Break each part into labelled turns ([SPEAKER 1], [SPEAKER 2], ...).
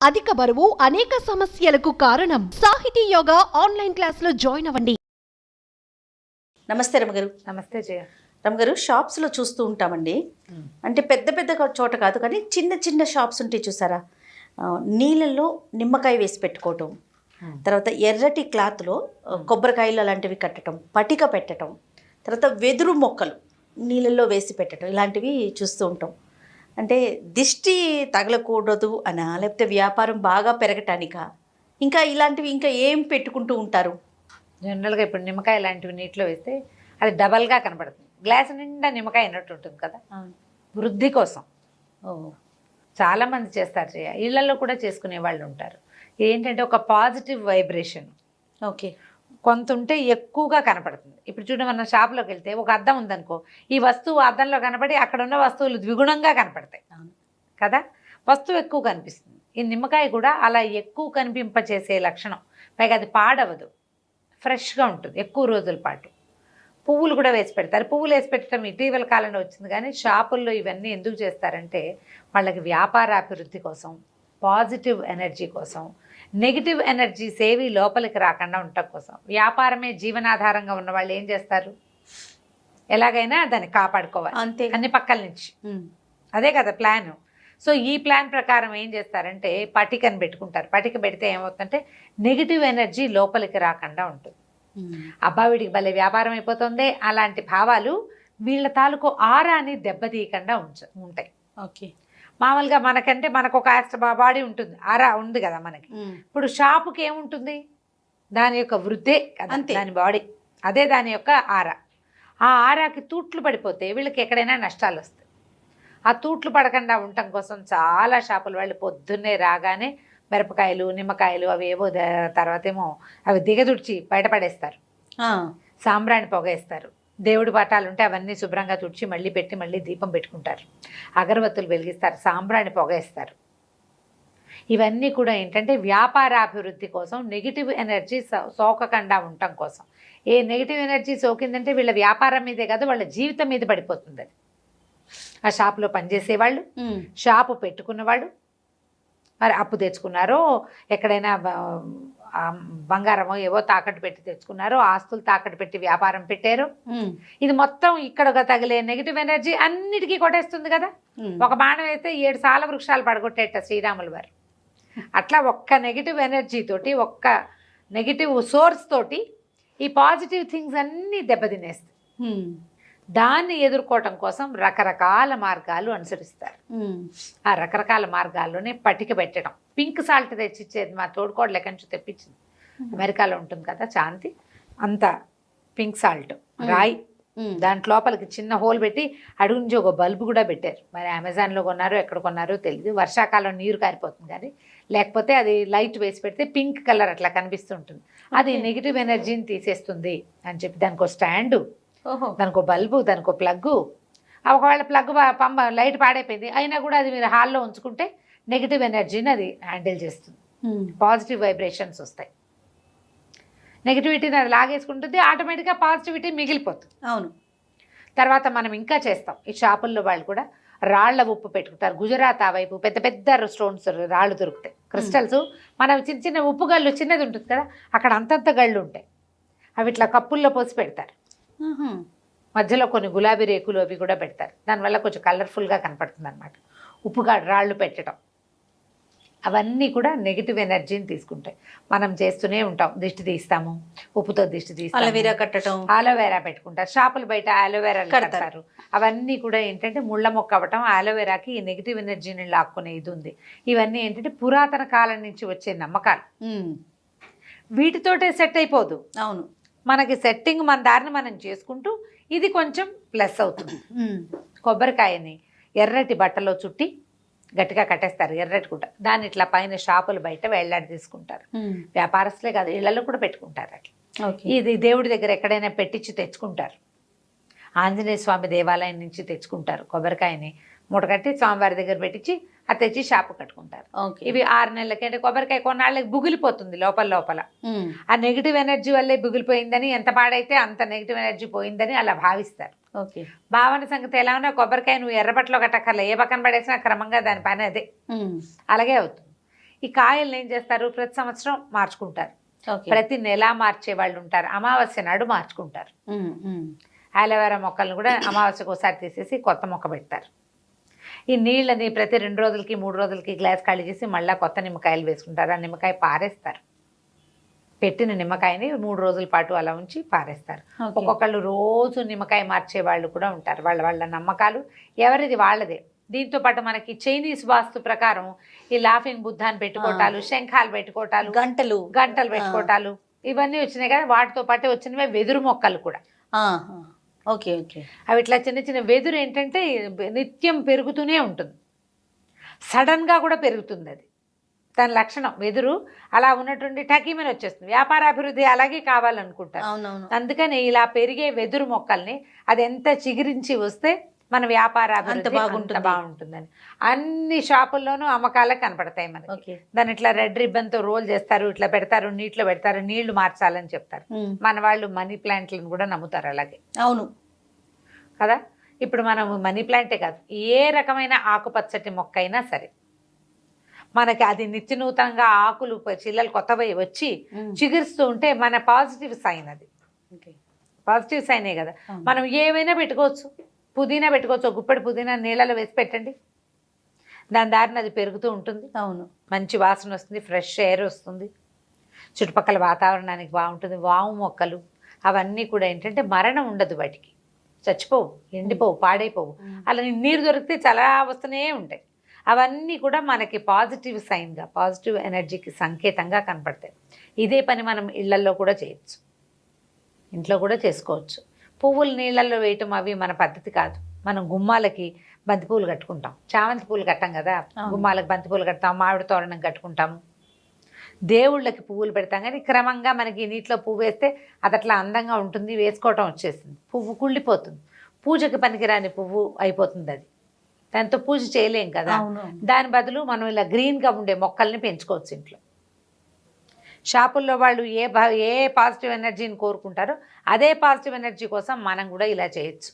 [SPEAKER 1] అధిక బరువు అనేక సమస్యలకు కారణం. సాహితీ యోగా ఆన్లైన్ క్లాసులో జాయిన్ అవ్వండి.
[SPEAKER 2] నమస్తే రమగారు.
[SPEAKER 3] నమస్తే జయ.
[SPEAKER 2] రమగారు, షాప్స్లో చూస్తూ ఉంటామండి. అంటే పెద్ద పెద్ద చోట కాదు కానీ చిన్న చిన్న షాప్స్ ఉంటాయి చూసారా, నీళ్ళల్లో నిమ్మకాయ వేసి పెట్టుకోవటం, తర్వాత ఎర్రటి క్లాత్లో కొబ్బరికాయలు అలాంటివి కట్టడం, పటిక పెట్టడం, తర్వాత వెదురు మొక్కలు నీళ్ళల్లో వేసి పెట్టడం, ఇలాంటివి చూస్తూ ఉంటాం. అంటే దిష్టి తగలకూడదు అనా, లేకపోతే వ్యాపారం బాగా పెరగటానికా, ఇంకా ఇలాంటివి ఇంకా ఏం పెట్టుకుంటూ ఉంటారు?
[SPEAKER 3] జనరల్గా ఇప్పుడు నిమ్మకాయ లాంటివి నీటిలో వేస్తే అది డబల్గా కనపడుతుంది. గ్లాస్ నిండా నిమ్మకాయ అయినట్టు ఉంటుంది కదా, వృద్ధి కోసం. చాలామంది చేస్తారు జయ, ఇళ్లలో కూడా చేసుకునే వాళ్ళు ఉంటారు. ఏంటంటే ఒక పాజిటివ్ వైబ్రేషన్
[SPEAKER 2] ఓకే
[SPEAKER 3] కొంత ఉంటే ఎక్కువగా కనపడుతుంది. ఇప్పుడు చూడండి, మన షాప్లోకి వెళ్తే ఒక అద్దం ఉందనుకో, ఈ వస్తువు అద్దంలో కనపడి అక్కడ ఉన్న వస్తువులు ద్విగుణంగా కనపడతాయి కదా, వస్తువు ఎక్కువ కనిపిస్తుంది. ఈ నిమ్మకాయ కూడా అలా ఎక్కువ కనిపింపచేసే లక్షణం. పైగా అది పాడవదు, ఫ్రెష్గా ఉంటుంది ఎక్కువ రోజుల పాటు. పువ్వులు కూడా వేసి పెడతారు. పువ్వులు వేసి పెట్టడం ఇటీవల కాలంలో వచ్చింది, కానీ షాపుల్లో ఇవన్నీ ఎందుకు చేస్తారంటే వాళ్ళకి వ్యాపారాభివృద్ధి కోసం, పాజిటివ్ ఎనర్జీ కోసం, నెగిటివ్ ఎనర్జీస్ ఏవి లోపలికి రాకుండా ఉండటం కోసం. వ్యాపారమే జీవనాధారంగా ఉన్న వాళ్ళు ఏం చేస్తారు, ఎలాగైనా దాన్ని కాపాడుకోవాలి
[SPEAKER 2] అంతే,
[SPEAKER 3] అన్ని పక్కల నుంచి. అదే కదా ప్లాన్. సో ఈ ప్లాన్ ప్రకారం ఏం చేస్తారంటే పటికని పెట్టుకుంటారు. పటిక పెడితే ఏమవుతుందంటే నెగిటివ్ ఎనర్జీ లోపలికి రాకుండా ఉంటుంది. అబ్బా వీడికి భలే వ్యాపారం అయిపోతుంది అలాంటి భావాలు వీళ్ళ తాలూకు ఆరాని దెబ్బతీయకుండా ఉంటాయి.
[SPEAKER 2] ఓకే,
[SPEAKER 3] మామూలుగా మనకంటే మనకు ఒక బాడీ ఉంటుంది, ఆరా ఉంది కదా మనకి. ఇప్పుడు షాపుకి ఏముంటుంది, దాని యొక్క వృద్ధే కదా దాని బాడీ, అదే దాని యొక్క ఆరా. ఆ ఆరాకి తూట్లు పడిపోతే వీళ్ళకి ఎక్కడైనా నష్టాలు వస్తాయి. ఆ తూట్లు పడకుండా ఉండటం కోసం చాలా షాపుల వాళ్ళు పొద్దున్నే రాగానే మిరపకాయలు, నిమ్మకాయలు అవి ఏవో, తర్వాత ఏమో అవి దిగదుడిచి బయటపడేస్తారు. సాంబ్రాణి పొగ వేస్తారు. దేవుడి పటాలు ఉంటే అవన్నీ శుభ్రంగా తుడిచి మళ్ళీ పెట్టి మళ్ళీ దీపం పెట్టుకుంటారు. అగరబత్తులు వెలిగిస్తారు, సాంబ్రాణి పొగ వేస్తారు. ఇవన్నీ కూడా ఏంటంటే వ్యాపారాభివృద్ధి కోసం, నెగిటివ్ ఎనర్జీ సోకకుండా ఉండటం కోసం. ఏ నెగిటివ్ ఎనర్జీ సోకిందంటే వీళ్ళ వ్యాపారం మీదే కాదు, వాళ్ళ జీవితం మీద పడిపోతుంది అది. ఆ షాపులో పనిచేసేవాళ్ళు, షాపు పెట్టుకున్నవాళ్ళు, మరి అప్పు తెచ్చుకున్నారో, ఎక్కడైనా బంగారమో ఏవో తాకట్టు పెట్టి తెచ్చుకున్నారో, ఆస్తులు తాకట్టు పెట్టి వ్యాపారం పెట్టారు. ఇది మొత్తం ఇక్కడ తగిలే నెగిటివ్ ఎనర్జీ అన్నిటికీ కొట్టేస్తుంది కదా. ఒక బాణం వేస్తే 7 సాల వృక్షాలు పడగొట్టేట శ్రీరాములు వారు. అట్లా ఒక్క నెగిటివ్ ఎనర్జీ తోటి, ఒక్క నెగిటివ్ సోర్స్ తోటి ఈ పాజిటివ్ థింగ్స్ అన్నీ దెబ్బతినేస్తాయి. దాన్ని ఎదుర్కోవటం కోసం రకరకాల మార్గాలు అనుసరిస్తారు. ఆ రకరకాల మార్గాల్లోనే పటిక పెట్టడం. పింక్ సాల్ట్ తెచ్చిచ్చేది మా తోడుకోడలు ఎక్కడి నుంచి తెప్పించింది, అమెరికాలో ఉంటుంది కదా శాంతి, అంత పింక్ సాల్ట్ రాయి, దాంట్ లోపలికి చిన్న హోల్ పెట్టి అడుగు నుంచి ఒక బల్బు కూడా పెట్టారు. మరి అమెజాన్లో కొన్నారో ఎక్కడ కొన్నారో తెలియదు. వర్షాకాలం నీరు కారిపోతుంది కానీ, లేకపోతే అది లైట్ వేసి పెడితే పింక్ కలర్ అట్లా కనిపిస్తుంటుంది. అది నెగిటివ్ ఎనర్జీని తీసేస్తుంది అని చెప్పి దానికి ఒక స్టాండు, దానికి ఒక బల్బు, దానికి ఒక ప్లగ్గు. ఒకవేళ ప్లగ్ పంప లైట్ పాడైపోయింది అయినా కూడా అది మీరు హాల్లో ఉంచుకుంటే నెగిటివ్ ఎనర్జీని అది హ్యాండిల్ చేస్తుంది. పాజిటివ్ వైబ్రేషన్స్ వస్తాయి. నెగిటివిటీని అది లాగేసుకుంటుంది, ఆటోమేటిక్గా పాజిటివిటీ మిగిలిపోతుంది.
[SPEAKER 2] అవును.
[SPEAKER 3] తర్వాత మనం ఇంకా చేస్తాం. ఈ షాపుల్లో వాళ్ళు కూడా రాళ్ల ఉప్పు పెట్టుకుంటారు. గుజరాత్ ఆ వైపు పెద్ద పెద్ద స్టోన్స్ రాళ్ళు దొరుకుతాయి, క్రిస్టల్స్. మన చిన్న చిన్న ఉప్పు గళ్ళు చిన్నది ఉంటుంది కదా, అక్కడ అంతంత గళ్ళు ఉంటాయి. అవి ఇట్లా కప్పుల్లో పోసి పెడతారు. మధ్యలో కొన్ని గులాబీ రేకులు అవి కూడా పెడతారు. దానివల్ల కొంచెం కలర్ఫుల్గా కనపడుతుంది అనమాట. ఉప్పుగా రాళ్ళు పెట్టడం అవన్నీ కూడా నెగిటివ్ ఎనర్జీని తీసుకుంటాయి. మనం చేస్తూనే ఉంటాం, దిష్టి తీస్తాము, ఉప్పుతో దిష్టి తీస్తాము,
[SPEAKER 2] అలోవెరా కట్టడం,
[SPEAKER 3] ఆలోవెరా పెట్టుకుంటారు. షాపులు బయట ఆలోవెరా కడతారు. అవన్నీ కూడా ఏంటంటే ముళ్ళ మొక్క అవ్వటం. ఆలోవెరాకి ఈ నెగిటివ్ ఎనర్జీని లాక్కునే ఇది ఉంది. ఇవన్నీ ఏంటంటే పురాతన కాలం నుంచి వచ్చే నమ్మకాలు. వీటితోటే సెట్ అయిపోదు.
[SPEAKER 2] అవును,
[SPEAKER 3] మనకి సెట్టింగ్ మన దారిని మనం చేసుకుంటూ ఇది కొంచెం ప్లస్ అవుతుంది. కొబ్బరికాయని ఎర్రటి బట్టలో చుట్టి గట్టిగా కట్టేస్తారు, ఎర్రటి గుడ్డ. దాన్ని ఇట్లా పైన షాపులు బయట వేళ్లాడి తీసుకుంటారు. వ్యాపారస్తులే కాదు, ఇళ్లలో కూడా పెట్టుకుంటారు అట్లా. ఇది దేవుడి దగ్గర ఎక్కడైనా పెట్టించి తెచ్చుకుంటారు. ఆంజనేయ స్వామి దేవాలయం నుంచి తెచ్చుకుంటారు కొబ్బరికాయని, మూట కట్టి స్వామివారి దగ్గర పెట్టించి అది తెచ్చి షాపు కట్టుకుంటారు. ఇవి 6 నెలలకి. అంటే కొబ్బరికాయ కొన్నాళ్ళకి బుగిలిపోతుంది లోపల లోపల. ఆ నెగిటివ్ ఎనర్జీ వల్లే బుగిలిపోయిందని, ఎంత పాడైతే అంత నెగిటివ్ ఎనర్జీ పోయిందని అలా భావిస్తారు. భావన సంగతి ఎలా ఉన్నా కొబ్బరికాయ నువ్వు ఎర్రబట్టలో కట్టక్కర్లే, ఏ పక్కన పడేసినా క్రమంగా దాని పని అదే అలాగే అవుతుంది. ఈ కాయల్ని ఏం చేస్తారు, ప్రతి సంవత్సరం మార్చుకుంటారు,
[SPEAKER 2] ఓకే.
[SPEAKER 3] ప్రతి నెల మార్చే వాళ్ళు ఉంటారు, అమావాస్య నాడు మార్చుకుంటారు. అలోవెరా మొక్కలను కూడా అమావాస్యకు ఒకసారి తీసేసి కొత్త మొక్క పెడతారు. ఈ నీళ్ళని ప్రతి 2 రోజులకి 3 రోజులకి గ్లాస్ ఖాళీ చేసి మళ్ళీ కొత్త నిమ్మకాయలు వేసుకుంటారు. ఆ నిమ్మకాయ పారేస్తారు, పెట్టిన నిమ్మకాయని 3 రోజుల పాటు అలా ఉంచి పారేస్తారు.
[SPEAKER 2] ఓకే.
[SPEAKER 3] ఒక్కొక్కళ్ళు రోజు నిమ్మకాయ మార్చే వాళ్ళు కూడా ఉంటారు. వాళ్ళ వాళ్ళ నమ్మకాలు ఎవరిది వాళ్ళదే. దీంతో పాటు మనకి చైనీస్ వాస్తు ప్రకారం ఈ లాఫింగ్ బుద్ధాన్ని పెట్టుకోవటాలు, శంఖాలు పెట్టుకోవటాలు,
[SPEAKER 2] గంటలు
[SPEAKER 3] గంటలు పెట్టుకోవటాలు ఇవన్నీ వచ్చినాయి కదా. వాటితో పాటు వచ్చినవే వెదురు మొక్కలు కూడా.
[SPEAKER 2] Okay okay.
[SPEAKER 3] అవి ఇట్లా చిన్న చిన్న వెదురు ఏంటంటే నిత్యం పెరుగుతూనే ఉంటుంది, సడన్గా కూడా పెరుగుతుంది. అది దాని లక్షణం. వెదురు అలా ఉన్నటువంటి టకీమని వచ్చేస్తుంది. వ్యాపారాభివృద్ధి అలాగే కావాలనుకుంటారు.
[SPEAKER 2] అవునవును.
[SPEAKER 3] అందుకని ఇలా పెరిగే వెదురు మొక్కల్ని అది ఎంత చిగురించి వస్తే మన వ్యాపారాభివృద్ధి
[SPEAKER 2] బాగుంటుంది.
[SPEAKER 3] బాగుంటుందని అన్ని షాపుల్లోనూ అమ్మకాలకు కనపడతాయి మనకి.
[SPEAKER 2] ఓకే.
[SPEAKER 3] దాన్ని ఇట్లా రెడ్ రిబ్బన్తో రోల్ చేస్తారు, ఇట్లా పెడతారు, నీటిలో పెడతారు, నీళ్లు మార్చాలని చెప్తారు. మన వాళ్ళు మనీ ప్లాంట్లను కూడా నమ్ముతారు అలాగే.
[SPEAKER 2] అవును
[SPEAKER 3] కదా. ఇప్పుడు మనం మనీ ప్లాంటే కాదు, ఏ రకమైన ఆకుపచ్చటి మొక్క అయినా సరే మనకి అది నిత్య నూతనంగా ఆకులు చిల్లలు కొత్తవి వచ్చి చిగురుస్తూ ఉంటే మన పాజిటివ్ సైన్. అది పాజిటివ్ సైనే కదా. మనం ఏమైనా పెట్టుకోవచ్చు. పుదీనా పెట్టుకోవచ్చు, గుప్పెడు పుదీనా నీళ్ళలో వేసి పెట్టండి, దాని దారిని అది పెరుగుతూ ఉంటుంది.
[SPEAKER 2] అవును.
[SPEAKER 3] మంచి వాసన వస్తుంది, ఫ్రెష్ ఎయిర్ వస్తుంది, చుట్టుపక్కల వాతావరణానికి బాగుంటుంది. వాము మొక్కలు అవన్నీ కూడా ఏంటంటే మరణం ఉండదు, వాటికి చచ్చిపోవు, ఎండిపోవు, పాడైపోవు. అలా నీరు దొరికితే చాలా వస్తూనే ఉంటాయి. అవన్నీ కూడా మనకి పాజిటివ్ సైన్గా, పాజిటివ్ ఎనర్జీకి సంకేతంగా కనపడతాయి. ఇదే పని మనం ఇళ్లల్లో కూడా చేయొచ్చు, ఇంట్లో కూడా చేసుకోవచ్చు. పువ్వులు నీళ్ళల్లో వేయటం అవి మన పద్ధతి కాదు. మనం గుమ్మాలకి బంతి పూలు కట్టుకుంటాం, చామంతి పూలు కట్టాం కదా, గుమ్మాలకు బంతి పూలు కడతాం, మామిడి తోరణం కట్టుకుంటాము, దేవుళ్ళకి పువ్వులు పెడతాం. కానీ క్రమంగా మనకి నీటిలో పువ్వు వేస్తే అది అట్లా అందంగా ఉంటుంది, వేసుకోవటం వచ్చేసింది, పువ్వు కుళ్ళిపోతుంది, పూజకి పనికిరాని పువ్వు అయిపోతుంది. అది దాంతో పూజ చేయలేం కదా. దాని బదులు మనం ఇలా గ్రీన్గా ఉండే మొక్కల్ని పెంచుకోవచ్చు ఇంట్లో. షాపుల్లో వాళ్ళు ఏ పాజిటివ్ ఎనర్జీని కోరుకుంటారో అదే పాజిటివ్ ఎనర్జీ కోసం మనం కూడా ఇలా చేయొచ్చు.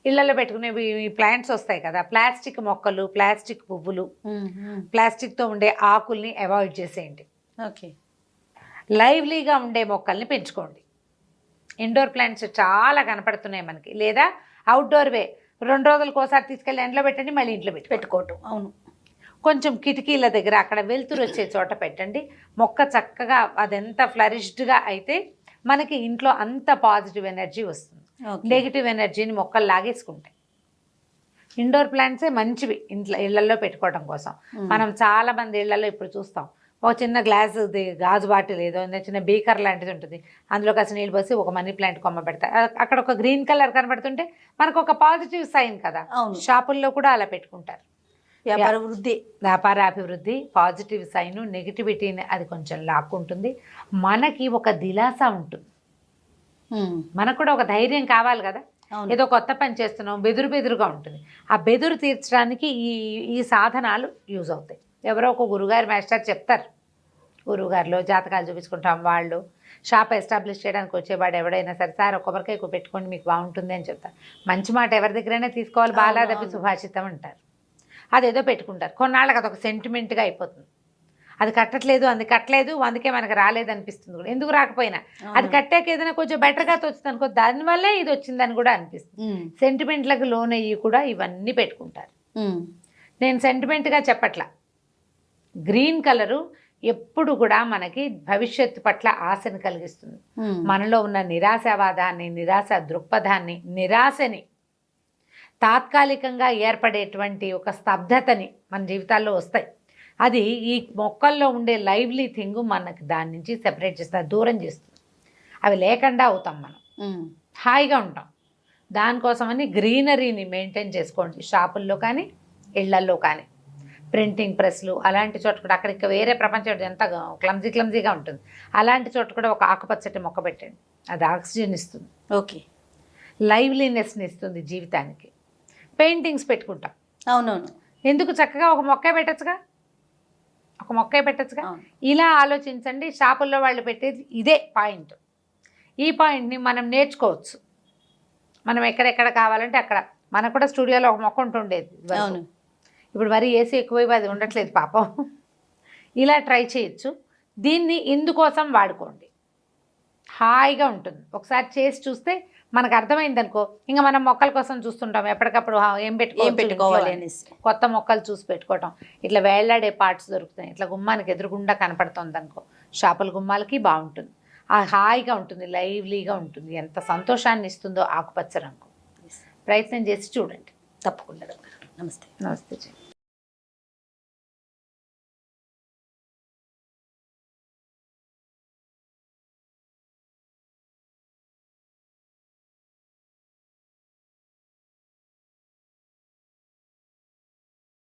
[SPEAKER 3] ఇళ్లలో పెట్టుకునేవి ప్లాంట్స్ వస్తాయి కదా, ప్లాస్టిక్ మొక్కలు, ప్లాస్టిక్ పువ్వులు, ప్లాస్టిక్తో ఉండే ఆకుల్ని అవాయిడ్ చేసేయండి.
[SPEAKER 2] ఓకే.
[SPEAKER 3] లైవ్లీగా ఉండే మొక్కల్ని పెంచుకోండి. ఇండోర్ ప్లాంట్స్ చాలా కనపడుతున్నాయి మనకి, లేదా అవుట్డోర్వే 2 రోజులకు ఒకసారి తీసుకెళ్ళి ఎండలో పెట్టండి, మళ్ళీ ఇంట్లో పెట్టుకోవటం.
[SPEAKER 2] అవును.
[SPEAKER 3] కొంచెం కిటికీల దగ్గర అక్కడ వెలుతురు వచ్చే చోట పెట్టండి. మొక్క చక్కగా అదెంత ఫ్లరిష్డ్గా అయితే మనకి ఇంట్లో అంత పాజిటివ్ ఎనర్జీ వస్తుంది. నెగిటివ్ ఎనర్జీని మొక్కలు లాగేసుకుంటాయి. ఇండోర్ ప్లాంట్సే మంచివి ఇళ్లలో పెట్టుకోవడం కోసం. మనం చాలా మంది ఇళ్లలో ఇప్పుడు చూస్తాం, ఒక చిన్న గాజు బాటిల్ ఏదో చిన్న బీకర్ లాంటిది ఉంటుంది, అందులో కాస్త నీళ్ళు పోసి ఒక మనీ ప్లాంట్ కొమ్మ పెడతారు. అక్కడ ఒక గ్రీన్ కలర్ కనబడుతుంటే మనకు ఒక పాజిటివ్ సైన్ కదా. షాపుల్లో కూడా అలా పెట్టుకుంటారు. వ్యాపారాభివృద్ధి, పాజిటివ్ సైన్, నెగిటివిటీని అది కొంచెం లాక్కుంటుంది. మనకి ఒక దిలాస ఉంటుంది, మనకు కూడా ఒక ధైర్యం కావాలి కదా. ఏదో కొత్త పని చేస్తున్నాం, బెదురుగా ఉంటుంది. ఆ బెదురు తీర్చడానికి ఈ సాధనాలు యూజ్ అవుతాయి. ఎవరో ఒక గురుగారు మాస్టర్ చెప్తారు, గురువుగారిలో జాతకాలు చూపించుకుంటాం. వాళ్ళు షాప్ ఎస్టాబ్లిష్ చేయడానికి వచ్చేవాడు ఎవడైనా సరే, సార్ కొబ్బరికాయ పెట్టుకోండి మీకు బాగుంటుంది అని చెప్తారు. మంచి మాట ఎవరి దగ్గరైనా తీసుకోవాలి, బాలాదపి సుభాషితం అంటారు. అదేదో పెట్టుకుంటారు, కొన్నాళ్ళకి అదొక సెంటిమెంట్గా అయిపోతుంది. అది కట్టట్లేదు, అందుకే మనకు రాలేదు అనిపిస్తుంది కూడా. ఎందుకు రాకపోయినా అది కట్టాక ఏదైనా కొంచెం బెటర్గా తోచుతుంది అనుకో, దానివల్లే ఇది వచ్చిందని కూడా అనిపిస్తుంది. సెంటిమెంట్లకు లోన్ అయ్యి కూడా ఇవన్నీ పెట్టుకుంటారు. నేను సెంటిమెంట్గా చెప్పట్లా. గ్రీన్ కలరు ఎప్పుడు కూడా మనకి భవిష్యత్తు పట్ల ఆశను కలిగిస్తుంది. మనలో ఉన్న నిరాశావాదాన్ని, నిరాశ దృక్పథాన్ని, నిరాశని, తాత్కాలికంగా ఏర్పడేటువంటి ఒక స్తబ్దతని మన జీవితాల్లో వస్తాయి. అది ఈ మొక్కల్లో ఉండే లైవ్లీ థింగ్ మనకి దాని నుంచి సెపరేట్ చేస్తుంది, దూరం చేస్తుంది. అవి లేకుండా అవుతాం మనం, హాయిగా ఉంటాం. దానికోసమని గ్రీనరీని మెయింటైన్ చేసుకోండి. షాపుల్లో కానీ ఇళ్లల్లో కానీ, ప్రింటింగ్ ప్రెస్లు అలాంటి చోట కూడా, అక్కడికి వేరే ప్రపంచం ఎంత క్లమ్జీగా ఉంటుంది, అలాంటి చోట కూడా ఒక ఆకుపచ్చటి మొక్క పెట్టండి. అది ఆక్సిజన్ ఇస్తుంది,
[SPEAKER 2] ఓకే,
[SPEAKER 3] లైవ్లీనెస్ని ఇస్తుంది జీవితానికి. పెయింటింగ్స్ పెట్టుకుంటాం.
[SPEAKER 2] అవునవును.
[SPEAKER 3] ఎందుకు చక్కగా ఒక మొక్కే పెట్టచ్చుగా, ఇలా ఆలోచించండి. షాపుల్లో వాళ్ళు పెట్టేది ఇదే పాయింట్. ఈ పాయింట్ని మనం నేర్చుకోవచ్చు. మనం ఎక్కడెక్కడ కావాలంటే అక్కడ. మనకు కూడా స్టూడియోలో ఒక మొక్క ఉంటుండేది.
[SPEAKER 2] అవును.
[SPEAKER 3] ఇప్పుడు మరి ఏసీ ఎక్కువ అది ఉండట్లేదు పాపం. ఇలా ట్రై చేయొచ్చు. దీన్ని ఇందుకోసం వాడుకోండి, హాయిగా ఉంటుంది. ఒకసారి చేసి చూస్తే మనకు అర్థమైంది అనుకో, ఇంకా మనం మొక్కల కోసం చూస్తుంటాం ఎప్పటికప్పుడు ఏం
[SPEAKER 2] పెట్టుకోవాలి అనేసి.
[SPEAKER 3] కొత్త మొక్కలు చూసి పెట్టుకోవటం. ఇట్లా వేళ్లాడే పార్ట్స్ దొరుకుతాయి, ఇట్లా గుమ్మానికి ఎదురుగుండా కనపడుతుంది అనుకో, షాపుల గుమ్మాలకి బాగుంటుంది. హాయిగా ఉంటుంది, లైవ్లీగా ఉంటుంది. ఎంత సంతోషాన్ని ఇస్తుందో ఆకుపచ్చ రంగు. ప్రయత్నం చేసి చూడండి.
[SPEAKER 2] తప్పకుండా. నమస్తే.
[SPEAKER 3] నమస్తే.